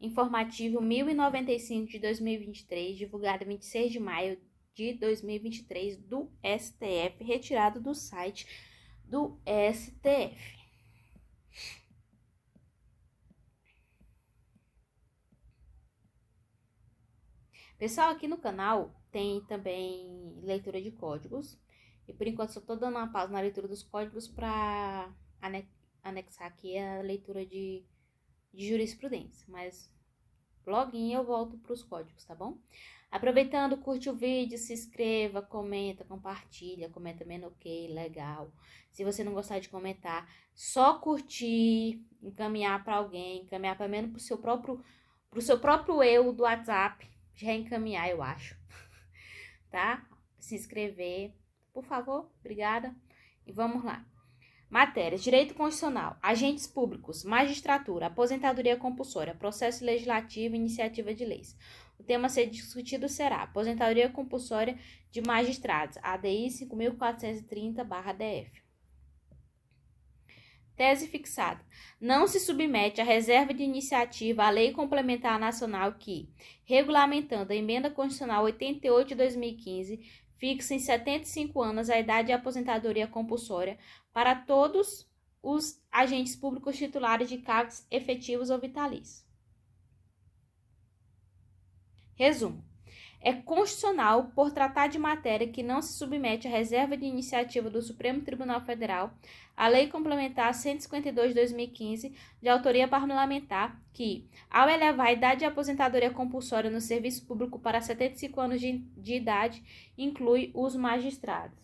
informativo 1095 de 2023, divulgado em 26 de maio de 2023 do STF, retirado do site do STF. Pessoal, aqui no canal tem também leitura de códigos. E por enquanto só estou dando uma pausa na leitura dos códigos para anexar aqui a leitura de jurisprudência. Mas loguinho eu volto para os códigos, tá bom? Aproveitando, curte o vídeo, se inscreva, comenta, compartilha, comenta também no ok, legal. Se você não gostar de comentar, só curtir, encaminhar para alguém, encaminhar pelo menos pro seu próprio eu do WhatsApp, já encaminhar, eu acho, tá? Se inscrever, por favor, obrigada. E vamos lá. Matérias: direito constitucional, agentes públicos, magistratura, aposentadoria compulsória, processo legislativo e iniciativa de leis. O tema a ser discutido será aposentadoria compulsória de magistrados, ADI 5430/DF. Tese fixada. Não se submete à reserva de iniciativa à Lei Complementar Nacional que, regulamentando a Emenda Constitucional 88 de 2015, fixa em 75 anos a idade de aposentadoria compulsória para todos os agentes públicos titulares de cargos efetivos ou vitalícios. Resumo. É constitucional por tratar de matéria que não se submete à reserva de iniciativa do Supremo Tribunal Federal, a Lei Complementar 152 de 2015, de autoria parlamentar, que, ao elevar a idade de aposentadoria compulsória no serviço público para 75 anos de idade, inclui os magistrados.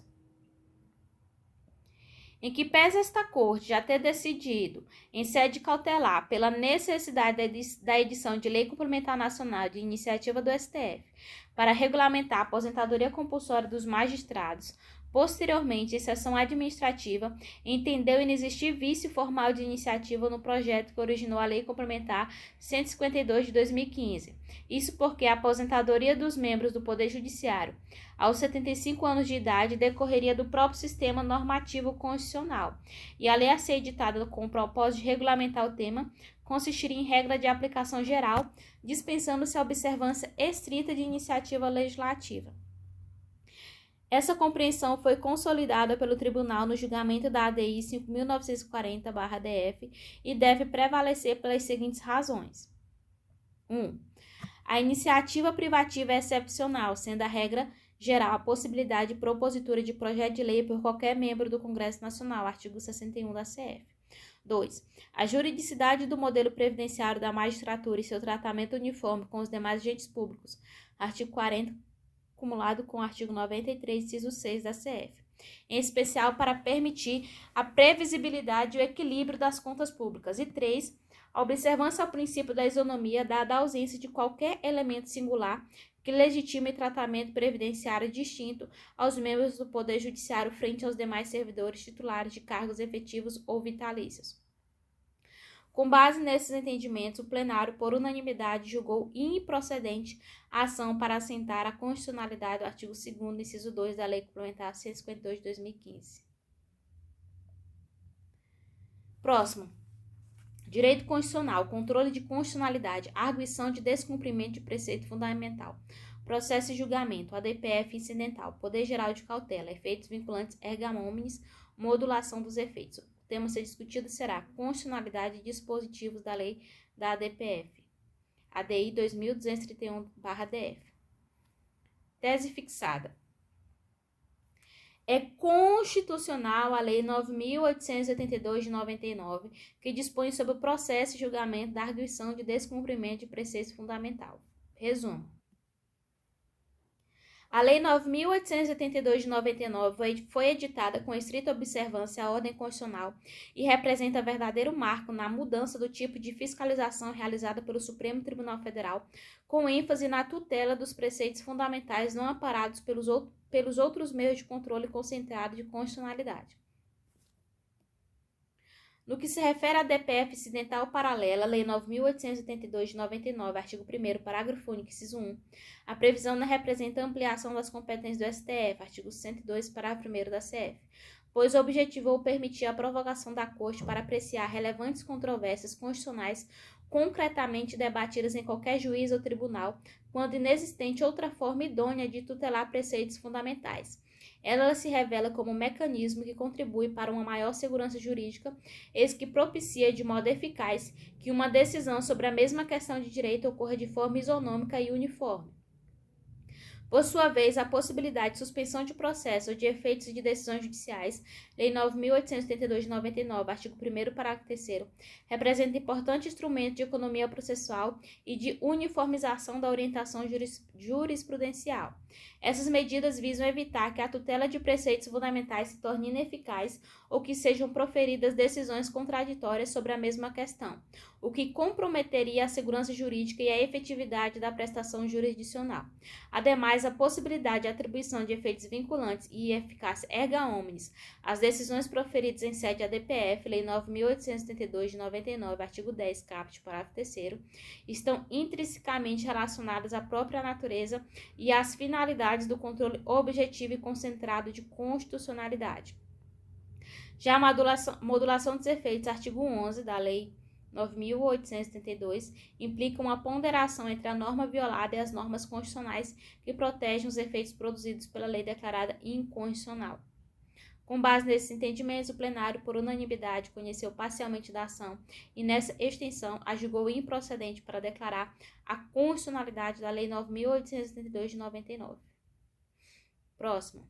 Em que pese esta Corte já ter decidido, em sede cautelar, pela necessidade da edição de Lei Complementar Nacional de iniciativa do STF para regulamentar a aposentadoria compulsória dos magistrados, posteriormente, em sessão administrativa, entendeu inexistir vício formal de iniciativa no projeto que originou a Lei Complementar 152 de 2015. Isso porque a aposentadoria dos membros do Poder Judiciário aos 75 anos de idade decorreria do próprio sistema normativo constitucional, e a lei a ser editada com o propósito de regulamentar o tema consistiria em regra de aplicação geral, dispensando-se a observância estrita de iniciativa legislativa. Essa compreensão foi consolidada pelo Tribunal no julgamento da ADI 5.940/DF e deve prevalecer pelas seguintes razões. 1. A iniciativa privativa é excepcional, sendo a regra geral a possibilidade de propositura de projeto de lei por qualquer membro do Congresso Nacional, artigo 61 da CF. 2. A juridicidade do modelo previdenciário da magistratura e seu tratamento uniforme com os demais agentes públicos, artigo 40, acumulado com o artigo 93, inciso 6 da CF, em especial para permitir a previsibilidade e o equilíbrio das contas públicas. E 3. A observância ao princípio da isonomia, dada a ausência de qualquer elemento singular que legitime tratamento previdenciário distinto aos membros do Poder Judiciário frente aos demais servidores titulares de cargos efetivos ou vitalícios. Com base nesses entendimentos, o plenário, por unanimidade, julgou improcedente a ação para assentar a constitucionalidade do artigo 2º, inciso 2 da Lei Complementar 152 de 2015. Próximo. Direito constitucional, controle de constitucionalidade, arguição de descumprimento de preceito fundamental, processo e julgamento, ADPF incidental, poder geral de cautela, efeitos vinculantes erga omnes, modulação dos efeitos. O tema a ser discutido será constitucionalidade de dispositivos da lei da ADPF, ADI 2231/DF. Tese fixada. É constitucional a Lei 9.882 de 99, que dispõe sobre o processo e julgamento da arguição de descumprimento de preceito fundamental. Resumo. A Lei 9.882 de 99 foi editada com estrita observância à ordem constitucional e representa verdadeiro marco na mudança do tipo de fiscalização realizada pelo Supremo Tribunal Federal, com ênfase na tutela dos preceitos fundamentais não amparados pelos outros meios de controle concentrado de constitucionalidade. No que se refere à DPF incidental paralela, Lei 9.882 de 99, artigo 1º, parágrafo único, inciso 1, a previsão não representa ampliação das competências do STF, artigo 102, parágrafo 1º da CF, pois objetivou permitir a prorrogação da Corte para apreciar relevantes controvérsias constitucionais concretamente debatidas em qualquer juiz ou tribunal, quando inexistente outra forma idônea de tutelar preceitos fundamentais. Ela se revela como um mecanismo que contribui para uma maior segurança jurídica, eis que propicia de modo eficaz que uma decisão sobre a mesma questão de direito ocorra de forma isonômica e uniforme. Por sua vez, a possibilidade de suspensão de processo ou de efeitos de decisões judiciais, Lei 9.882 de 99, artigo 1º, parágrafo 3º, representa importante instrumento de economia processual e de uniformização da orientação jurisprudencial. Essas medidas visam evitar que a tutela de preceitos fundamentais se torne ineficaz ou que sejam proferidas decisões contraditórias sobre a mesma questão, o que comprometeria a segurança jurídica e a efetividade da prestação jurisdicional. Ademais, a possibilidade de atribuição de efeitos vinculantes e eficácia erga omnes às decisões proferidas em sede ADPF, Lei 9.872 de 99, artigo 10, caput, parágrafo 3º, estão intrinsecamente relacionadas à própria natureza e às finalidades do controle objetivo e concentrado de constitucionalidade. Já a modulação dos efeitos, artigo 11 da Lei 9.872, implica uma ponderação entre a norma violada e as normas constitucionais que protegem os efeitos produzidos pela lei declarada inconstitucional. Com base nesses entendimentos, o plenário, por unanimidade, conheceu parcialmente da ação e, nessa extensão, a julgou improcedente para declarar a constitucionalidade da Lei 9.872 de 99. Próximo.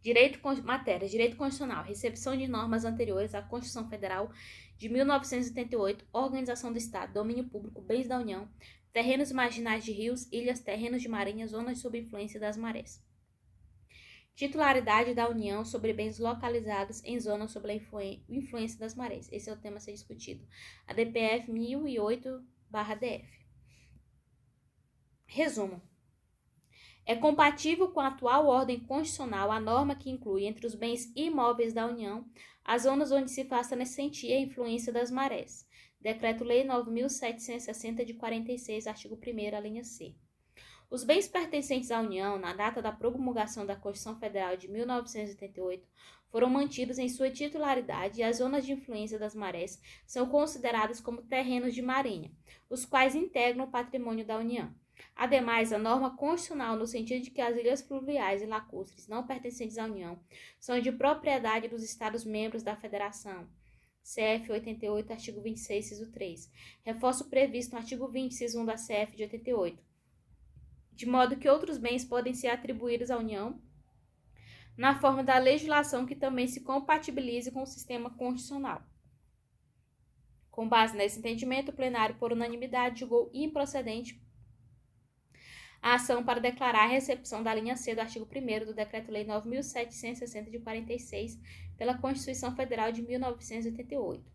Direito Constitucional, recepção de normas anteriores à Constituição Federal de 1988, organização do Estado, domínio público, bens da União, terrenos marginais de rios, ilhas, terrenos de marinha, zonas sob influência das marés. Titularidade da União sobre bens localizados em zonas sob a influência das marés. Esse é o tema a ser discutido. A DPF 1008/DF. Resumo. É compatível com a atual ordem constitucional a norma que inclui entre os bens imóveis da União as zonas onde se faça sentir a influência das marés. Decreto-Lei 9.760 de 46, artigo 1º, a linha C. Os bens pertencentes à União, na data da promulgação da Constituição Federal de 1988, foram mantidos em sua titularidade e as zonas de influência das marés são consideradas como terrenos de marinha, os quais integram o patrimônio da União. Ademais, a norma constitucional, no sentido de que as ilhas fluviais e lacustres não pertencentes à União são de propriedade dos Estados-membros da Federação, CF 88, artigo 26, inciso 3, reforça o previsto no artigo 20, inciso 1 da CF de 88, de modo que outros bens podem ser atribuídos à União na forma da legislação que também se compatibilize com o sistema constitucional. Com base nesse entendimento, o plenário, por unanimidade, julgou improcedente a ação para declarar a recepção da linha C do artigo 1º do Decreto-Lei 9.760 de 46 pela Constituição Federal de 1988.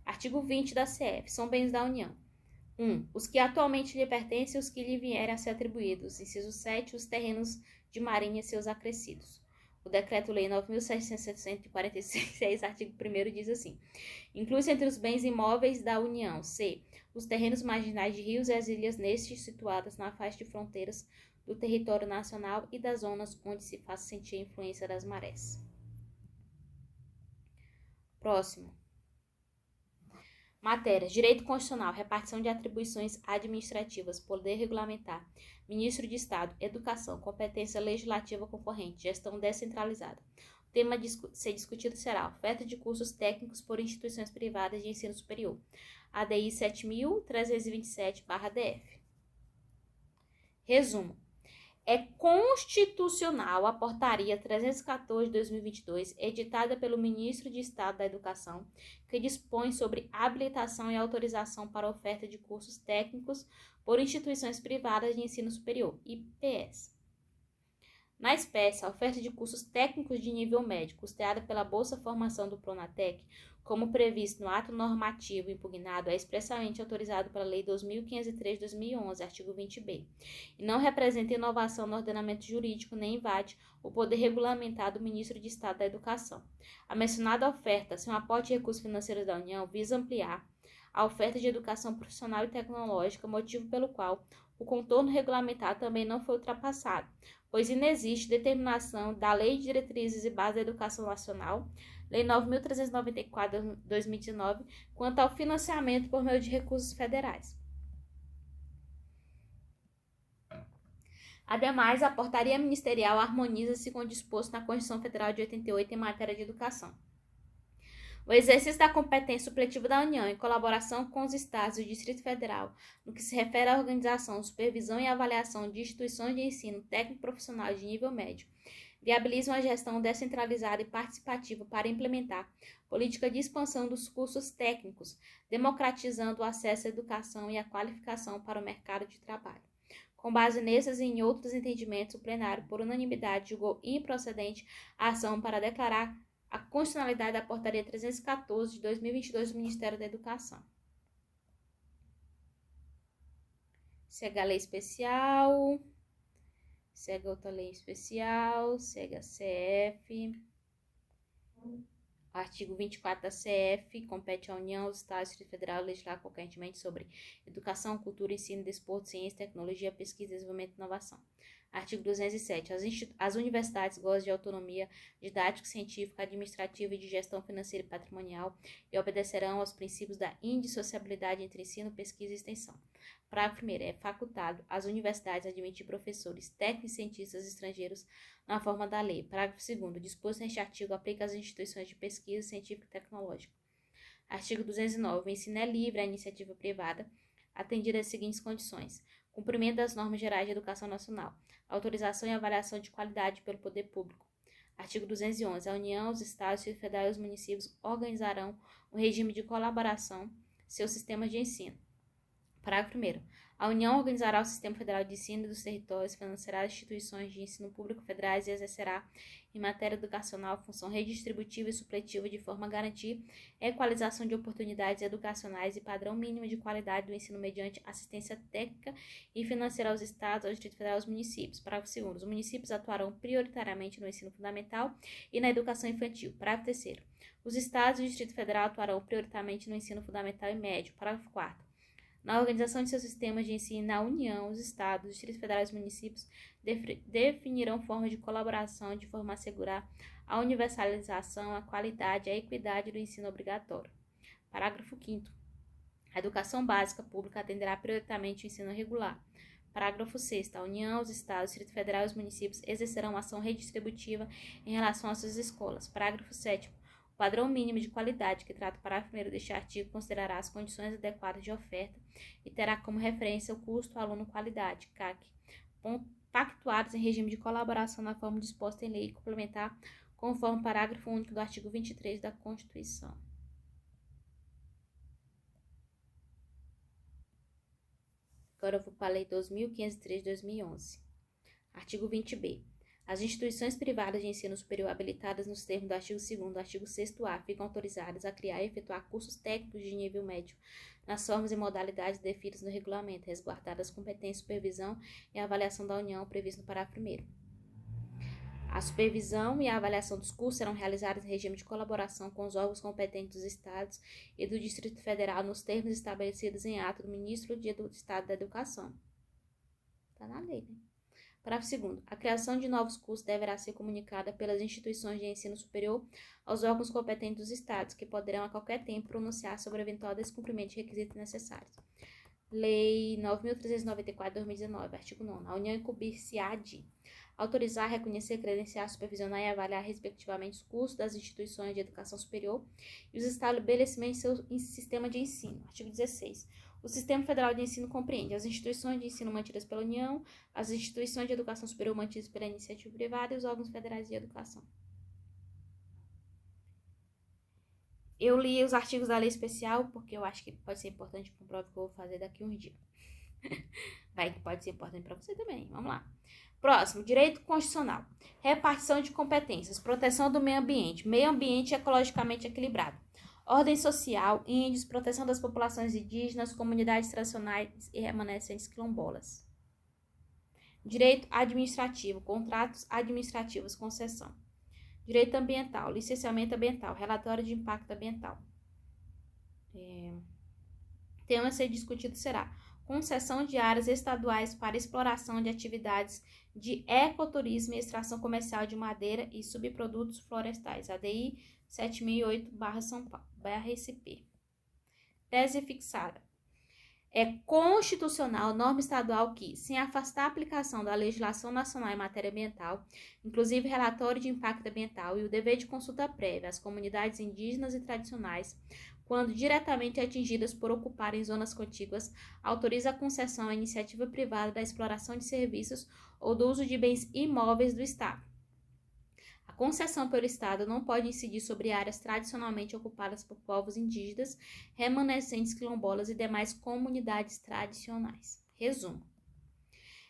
Artigo 20 da CF. São bens da União. 1. Os que atualmente lhe pertencem e os que lhe vierem a ser atribuídos. Inciso 7. Os terrenos de marinha e seus acrescidos. O Decreto-Lei 9.760 de 46, artigo 1º, diz assim: inclui-se entre os bens imóveis da União, c. os terrenos marginais de rios e as ilhas nestes situadas na faixa de fronteiras do território nacional e das zonas onde se faça sentir a influência das marés. Próximo. Matérias: Direito Constitucional, repartição de atribuições administrativas, poder regulamentar, Ministro de Estado, Educação, competência legislativa concorrente, gestão descentralizada. O tema a ser discutido será oferta de cursos técnicos por instituições privadas de ensino superior, ADI 7.327/DF. Resumo. É constitucional a Portaria 314 de 2022, editada pelo Ministro de Estado da Educação, que dispõe sobre habilitação e autorização para oferta de cursos técnicos por instituições privadas de ensino superior, IPS. Na espécie, a oferta de cursos técnicos de nível médio, custeada pela Bolsa Formação do Pronatec, como previsto no ato normativo impugnado, é expressamente autorizado pela Lei 2.503 de 2011, artigo 20b, e não representa inovação no ordenamento jurídico nem invade o poder regulamentar do Ministro de Estado da Educação. A mencionada oferta, sem o aporte de recursos financeiros da União, visa ampliar a oferta de educação profissional e tecnológica, motivo pelo qual o contorno regulamentar também não foi ultrapassado, pois inexiste determinação da Lei de Diretrizes e Bases da Educação Nacional, Lei 9.394, 2019, quanto ao financiamento por meio de recursos federais. Ademais, a portaria ministerial harmoniza-se com o disposto na Constituição Federal de 88 em matéria de educação. O exercício da competência supletiva da União, em colaboração com os Estados e o Distrito Federal, no que se refere à organização, supervisão e avaliação de instituições de ensino técnico-profissional de nível médio, viabiliza uma gestão descentralizada e participativa para implementar política de expansão dos cursos técnicos, democratizando o acesso à educação e à qualificação para o mercado de trabalho. Com base nesses e em outros entendimentos, o plenário, por unanimidade, julgou improcedente a ação para declarar a constitucionalidade da Portaria 314 de 2022 do Ministério da Educação. Segue a lei especial, segue outra lei especial, segue a CF. Artigo 24 da CF, compete à União, aos Estados e Distrito Federal legislar concorrentemente sobre educação, cultura, ensino, desporto, ciência, tecnologia, pesquisa, desenvolvimento e inovação. Artigo 207. As universidades gozam de autonomia didática, científica, administrativa e de gestão financeira e patrimonial e obedecerão aos princípios da indissociabilidade entre ensino, pesquisa e extensão. Parágrafo 1º. É facultado às universidades admitir professores, técnicos e cientistas estrangeiros na forma da lei. Parágrafo 2º. Disposto neste artigo aplica às instituições de pesquisa científica e tecnológica. Artigo 209. O ensino é livre à iniciativa privada, atendida às seguintes condições: cumprimento das normas gerais de educação nacional, autorização e avaliação de qualidade pelo poder público. Artigo 211. A União, os Estados, o Distrito Federal e os municípios organizarão um regime de colaboração seus sistemas de ensino. Parágrafo 1º. A União organizará o Sistema Federal de Ensino dos territórios, financiará as instituições de ensino público federais e exercerá, em matéria educacional, função redistributiva e supletiva de forma a garantir a equalização de oportunidades educacionais e padrão mínimo de qualidade do ensino mediante assistência técnica e financeira aos Estados, ao Distrito Federal e aos municípios. Parágrafo 2º. Os municípios atuarão prioritariamente no ensino fundamental e na educação infantil. Parágrafo 3º. Os Estados e o Distrito Federal atuarão prioritariamente no ensino fundamental e médio. Parágrafo 4º. Na organização de seus sistemas de ensino na União, os Estados, os Distritos Federais e os municípios definirão formas de colaboração de forma a assegurar a universalização, a qualidade e a equidade do ensino obrigatório. Parágrafo 5º. A educação básica pública atenderá prioritariamente o ensino regular. Parágrafo 6º. A União, os Estados, o Distrito Federal e os municípios exercerão ação redistributiva em relação às suas escolas. Parágrafo 7º. O padrão mínimo de qualidade que trata o parágrafo 1º deste artigo considerará as condições adequadas de oferta e terá como referência o custo aluno-qualidade, CAC, pactuados em regime de colaboração na forma disposta em lei complementar, conforme o parágrafo único do artigo 23 da Constituição. Agora eu vou para a Lei 2.503 de 2011. Artigo 20b. As instituições privadas de ensino superior habilitadas nos termos do artigo 2º do artigo 6º-A ficam autorizadas a criar e efetuar cursos técnicos de nível médio nas formas e modalidades definidas no regulamento, resguardadas as competências, supervisão e avaliação da União previsto no parágrafo 1º. A supervisão e a avaliação dos cursos serão realizadas em regime de colaboração com os órgãos competentes dos Estados e do Distrito Federal nos termos estabelecidos em ato do Ministro do Estado da Educação. Está na lei, né? Parágrafo 2º. A criação de novos cursos deverá ser comunicada pelas instituições de ensino superior aos órgãos competentes dos Estados, que poderão a qualquer tempo pronunciar sobre eventual descumprimento de requisitos necessários. Lei 9.394 de 2019, artigo 9º. A União incumbir-se-á de autorizar, reconhecer, credenciar, supervisionar e avaliar, respectivamente, os cursos das instituições de educação superior e os estabelecimentos de seu sistema de ensino. Artigo 16. O Sistema Federal de Ensino compreende as instituições de ensino mantidas pela União, as instituições de educação superior mantidas pela iniciativa privada e os órgãos federais de educação. Eu li os artigos da lei especial porque eu acho que pode ser importante para um prova que eu vou fazer daqui a uns dias. Vai que pode ser importante para você também. Vamos lá. Próximo, direito constitucional. Repartição de competências, proteção do meio ambiente ecologicamente equilibrado. Ordem social, índios, proteção das populações indígenas, comunidades tradicionais e remanescentes quilombolas. Direito administrativo, contratos administrativos, concessão. Direito ambiental, licenciamento ambiental, relatório de impacto ambiental. Tema a ser discutido será concessão de áreas estaduais para exploração de atividades de ecoturismo e extração comercial de madeira e subprodutos florestais, ADI 7008/São Paulo, /SP. Tese fixada. É constitucional norma estadual que, sem afastar a aplicação da legislação nacional em matéria ambiental, inclusive relatório de impacto ambiental e o dever de consulta prévia às comunidades indígenas e tradicionais, quando diretamente atingidas por ocuparem zonas contíguas, autoriza a concessão à iniciativa privada da exploração de serviços ou do uso de bens imóveis do Estado. A concessão pelo Estado não pode incidir sobre áreas tradicionalmente ocupadas por povos indígenas, remanescentes quilombolas e demais comunidades tradicionais. Resumo.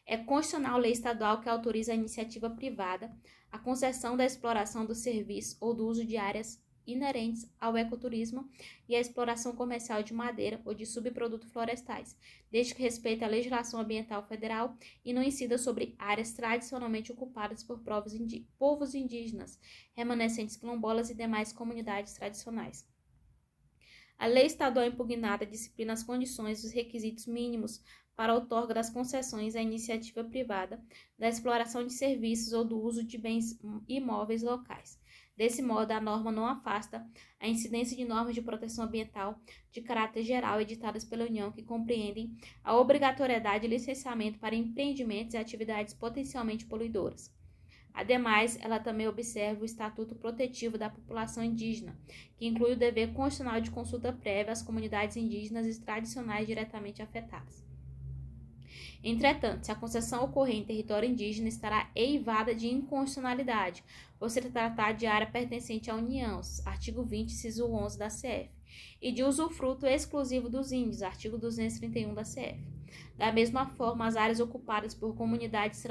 É constitucional lei estadual que autoriza a iniciativa privada a concessão da exploração do serviço ou do uso de áreas inerentes ao ecoturismo e à exploração comercial de madeira ou de subprodutos florestais, desde que respeite a legislação ambiental federal e não incida sobre áreas tradicionalmente ocupadas por povos indígenas, remanescentes quilombolas e demais comunidades tradicionais. A lei estadual impugnada disciplina as condições e os requisitos mínimos para a outorga das concessões à iniciativa privada, da exploração de serviços ou do uso de bens imóveis locais. Desse modo, a norma não afasta a incidência de normas de proteção ambiental de caráter geral editadas pela União que compreendem a obrigatoriedade de licenciamento para empreendimentos e atividades potencialmente poluidoras. Ademais, ela também observa o Estatuto Protetivo da População Indígena, que inclui o dever constitucional de consulta prévia às comunidades indígenas e tradicionais diretamente afetadas. Entretanto, se a concessão ocorrer em território indígena, estará eivada de inconstitucionalidade, por se tratar de área pertencente à União, artigo 20, inciso 11 da CF, e de usufruto exclusivo dos índios, artigo 231 da CF. Da mesma forma, as áreas ocupadas por comunidades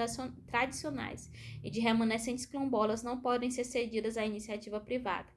tradicionais e de remanescentes quilombolas não podem ser cedidas à iniciativa privada.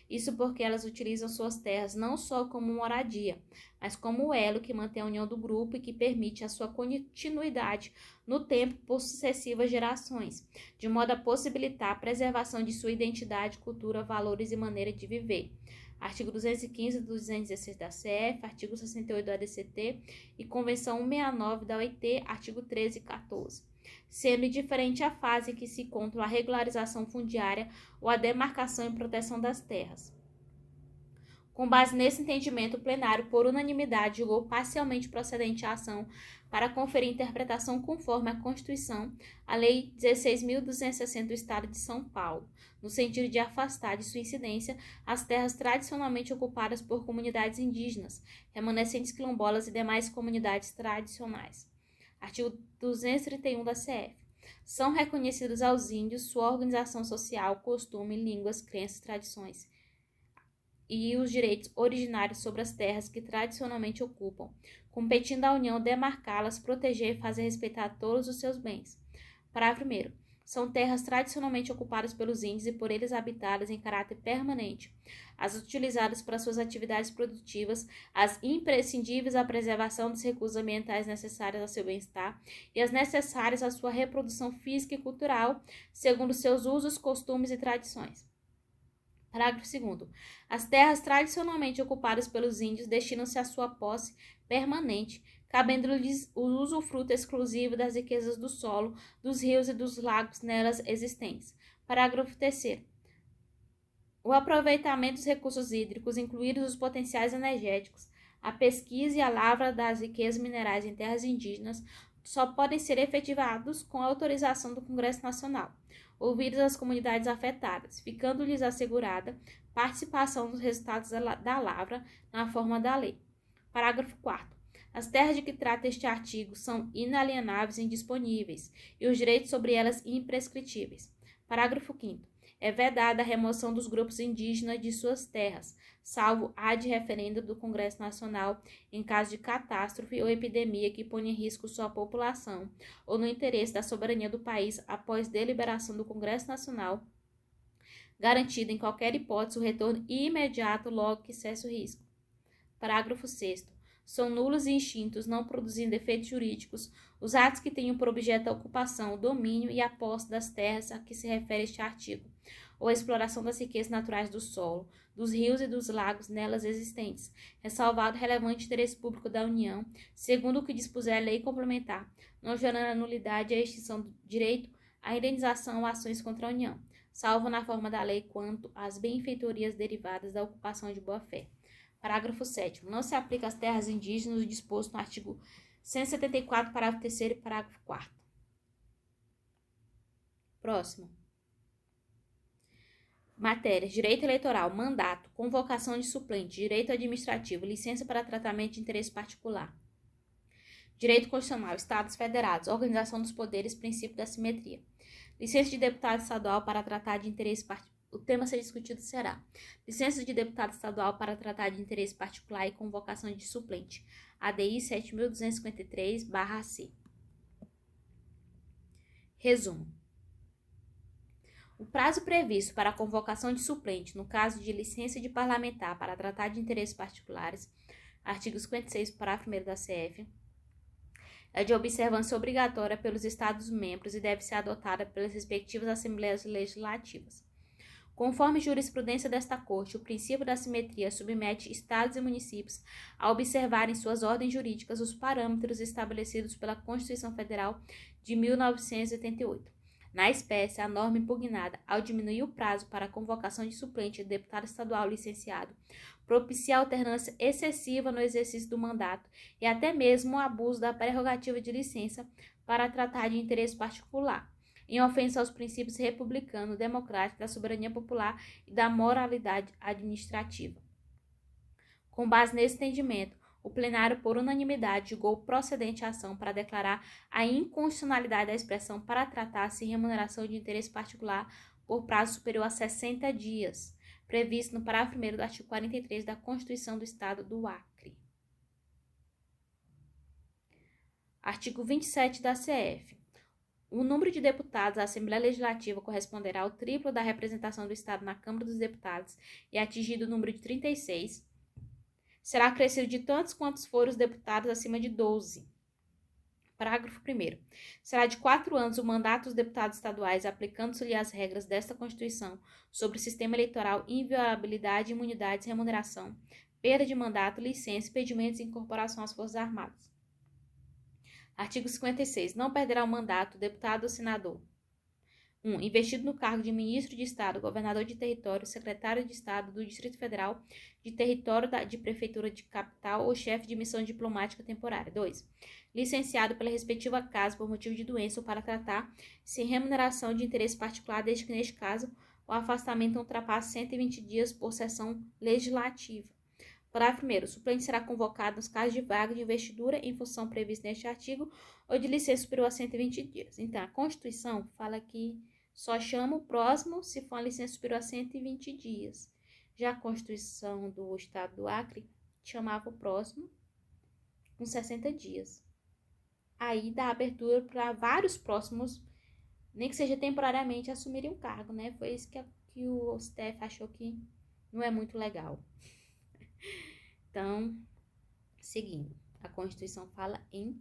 Isso porque elas utilizam suas terras não só como moradia, mas como o elo que mantém a união do grupo e que permite a sua continuidade no tempo por sucessivas gerações, de modo a possibilitar a preservação de sua identidade, cultura, valores e maneira de viver. Artigo 215 do 216 da CF, artigo 68 do ADCT e Convenção 169 da OIT, artigo 13 e 14. Sendo indiferente a fase em que se encontra a regularização fundiária ou a demarcação e proteção das terras. Com base nesse entendimento, o plenário, por unanimidade, julgou parcialmente procedente a ação para conferir interpretação conforme a Constituição, a Lei 16.260 do Estado de São Paulo, no sentido de afastar de sua incidência as terras tradicionalmente ocupadas por comunidades indígenas, remanescentes quilombolas e demais comunidades tradicionais. Artigo 231 da CF. São reconhecidos aos índios sua organização social, costume, línguas, crenças, tradições e os direitos originários sobre as terras que tradicionalmente ocupam, competindo à União demarcá-las, proteger e fazer respeitar todos os seus bens. Parágrafo 1º. São terras tradicionalmente ocupadas pelos índios e por eles habitadas em caráter permanente, as utilizadas para suas atividades produtivas, as imprescindíveis à preservação dos recursos ambientais necessários ao seu bem-estar e as necessárias à sua reprodução física e cultural, segundo seus usos, costumes e tradições. Parágrafo 2º. As terras tradicionalmente ocupadas pelos índios destinam-se à sua posse permanente, cabendo-lhes o usufruto exclusivo das riquezas do solo, dos rios e dos lagos nelas existentes. Parágrafo 3º. O aproveitamento dos recursos hídricos, incluídos os potenciais energéticos, a pesquisa e a lavra das riquezas minerais em terras indígenas, só podem ser efetivados com a autorização do Congresso Nacional, ouvidas as comunidades afetadas, ficando-lhes assegurada participação nos resultados da lavra na forma da lei. Parágrafo 4º. As terras de que trata este artigo são inalienáveis e indisponíveis, e os direitos sobre elas imprescritíveis. Parágrafo 5º. É vedada a remoção dos grupos indígenas de suas terras, salvo ad referendo do Congresso Nacional em caso de catástrofe ou epidemia que ponha em risco sua população, ou no interesse da soberania do país após deliberação do Congresso Nacional, garantido em qualquer hipótese o retorno imediato logo que cesse o risco. Parágrafo 6º. São nulos e extintos, não produzindo efeitos jurídicos, os atos que tenham por objeto a ocupação, o domínio e a posse das terras a que se refere este artigo, ou a exploração das riquezas naturais do solo, dos rios e dos lagos nelas existentes, ressalvado relevante interesse público da União, segundo o que dispuser a lei complementar, não gerando nulidade e a extinção do direito à indenização ou ações contra a União. salvo na forma da lei quanto às benfeitorias derivadas da ocupação de boa-fé. Parágrafo 7º. Não se aplica às terras indígenas o disposto no artigo 174, parágrafo 3º e parágrafo 4º. Próximo. Matérias: direito eleitoral, mandato, convocação de suplente, direito administrativo, licença para tratamento de interesse particular. Direito constitucional, Estados federados, organização dos poderes, princípio da simetria. Licença de deputado estadual para tratar de interesse particular. O tema a ser discutido será licença de deputado estadual para tratar de interesse particular e convocação de suplente. ADI 7.253/C. Resumo. O prazo previsto para a convocação de suplente, no caso de licença de parlamentar para tratar de interesses particulares, artigo 56, parágrafo 1º da CF, é de observância obrigatória pelos Estados-membros e deve ser adotada pelas respectivas Assembleias Legislativas. Conforme jurisprudência desta Corte, o princípio da simetria submete Estados e municípios a observarem suas ordens jurídicas os parâmetros estabelecidos pela Constituição Federal de 1988. Na espécie, a norma impugnada, ao diminuir o prazo para a convocação de suplente de deputado estadual licenciado, propicia alternância excessiva no exercício do mandato e até mesmo o abuso da prerrogativa de licença para tratar de interesse particular, em ofensa aos princípios republicano, democrático, da soberania popular e da moralidade administrativa. Com base nesse entendimento, o plenário, por unanimidade, julgou procedente a ação para declarar a inconstitucionalidade da expressão para tratar-se de remuneração de interesse particular por prazo superior a 60 dias, previsto no parágrafo 1º do artigo 43 da Constituição do Estado do Acre. Artigo 27 da CF. O número de deputados à Assembleia Legislativa corresponderá ao triplo da representação do Estado na Câmara dos Deputados e atingido o número de 36, será acrescido de tantos quantos forem os deputados acima de 12. Parágrafo 1º. Será de 4 anos o mandato dos deputados estaduais, aplicando-se-lhe as regras desta Constituição sobre o sistema eleitoral, inviolabilidade, imunidades, remuneração, perda de mandato, licença, impedimentos e incorporação às Forças Armadas. Artigo 56. Não perderá o mandato o deputado ou senador: 1. Investido no cargo de ministro de Estado, governador de território, secretário de Estado do Distrito Federal, de território de prefeitura de capital ou chefe de missão diplomática temporária. 2. Licenciado pela respectiva casa por motivo de doença ou para tratar sem remuneração de interesse particular, desde que, neste caso, o afastamento não ultrapasse 120 dias por sessão legislativa. Parágrafo 1º. O suplente será convocado nos casos de vaga de investidura em função prevista neste artigo ou de licença superior a 120 dias. Então, a Constituição fala que só chama o próximo se for uma licença superior a 120 dias. Já a Constituição do Estado do Acre chamava o próximo com 60 dias. Aí dá abertura para vários próximos, nem que seja temporariamente, assumirem um cargo, né? Foi isso que o STF achou que não é muito legal. Então, seguindo, a Constituição fala em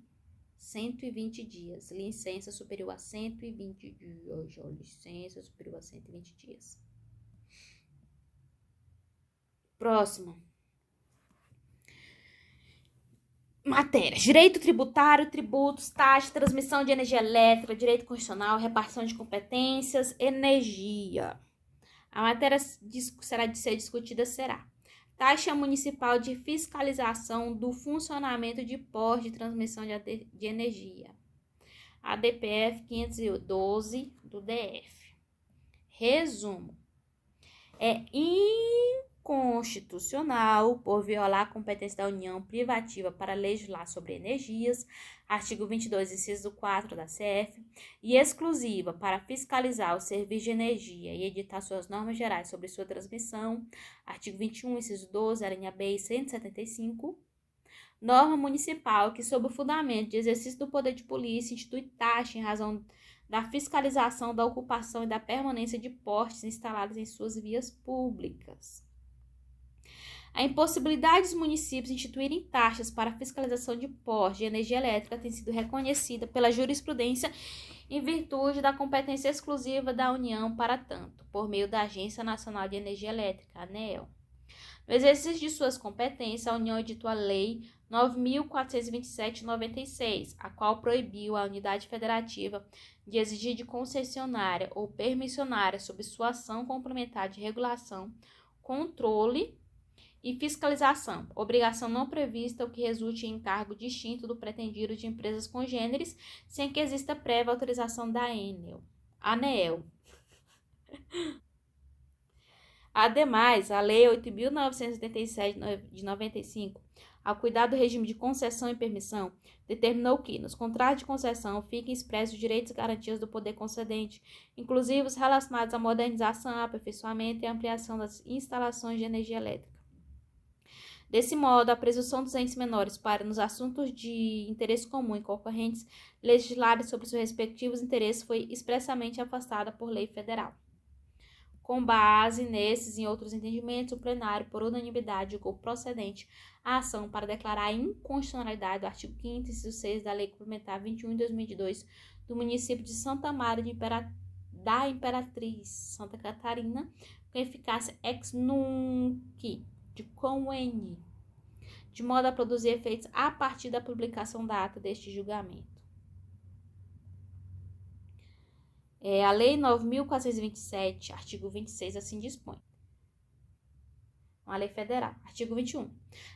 120 dias, licença superior a 120 dias, licença superior a 120 dias. Próximo. Matérias: direito tributário, tributos, taxa, transmissão de energia elétrica, direito constitucional, repartição de competências, energia. A matéria será de ser discutida taxa municipal de fiscalização do funcionamento de postos de transmissão de energia. ADPF 512 do DF. Resumo. É inconstitucional por violar a competência da União privativa para legislar sobre energias, artigo 22, inciso 4 da CF, e exclusiva para fiscalizar o serviço de energia e editar suas normas gerais sobre sua transmissão, artigo 21, inciso 12, a linha B e 175, norma municipal que, sob o fundamento de exercício do poder de polícia, institui taxa em razão da fiscalização da ocupação e da permanência de postes instalados em suas vias públicas. A impossibilidade dos municípios instituírem taxas para a fiscalização de postos de energia elétrica tem sido reconhecida pela jurisprudência em virtude da competência exclusiva da União para tanto, por meio da Agência Nacional de Energia Elétrica, ANEEL. No exercício de suas competências, a União editou a Lei 9.427/96, a qual proibiu a unidade federativa de exigir de concessionária ou permissionária, sob sua ação complementar de regulação, controle e fiscalização, obrigação não prevista ou que resulte em encargo distinto do pretendido de empresas congêneres, sem que exista prévia autorização da ANEEL. Ademais, a Lei 8.987 de 95, ao cuidar do regime de concessão e permissão, determinou que, nos contratos de concessão, fiquem expressos os direitos e garantias do poder concedente, inclusive os relacionados à modernização, aperfeiçoamento e ampliação das instalações de energia elétrica. Desse modo, a presunção dos entes menores para, nos assuntos de interesse comum e concorrentes, legislarem sobre seus respectivos interesses foi expressamente afastada por lei federal. Com base nesses e outros entendimentos, o plenário, por unanimidade, julgou procedente a ação para declarar a inconstitucionalidade do artigo 5º, inciso 6 da Lei Complementar 21 de 2022 do município de Santa Maria da Imperatriz Santa Catarina, com eficácia ex nunc, de convênio, de modo a produzir efeitos a partir da publicação da ata deste julgamento. A Lei 9.427, artigo 26, assim dispõe. Uma lei federal. Artigo 21.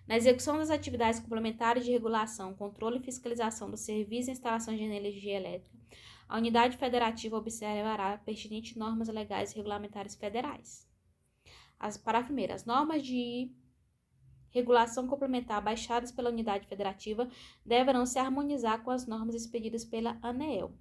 Na execução das atividades complementares de regulação, controle e fiscalização dos serviços e instalações de energia elétrica, a unidade federativa observará pertinentes normas legais e regulamentares federais. Parágrafo 1º. As normas de regulação complementar baixadas pela unidade federativa deverão se harmonizar com as normas expedidas pela ANEEL.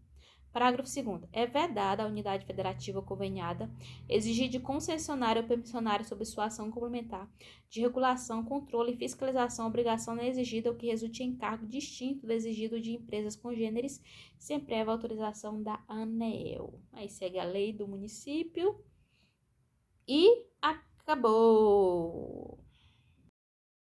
Parágrafo 2º. É vedada à unidade federativa conveniada exigir de concessionário ou permissionário sobre sua ação complementar de regulação, controle e fiscalização obrigação não exigida ou que resulte em encargo distinto do exigido de empresas congêneres sem prévia autorização da ANEEL. Aí segue a lei do município e acabou!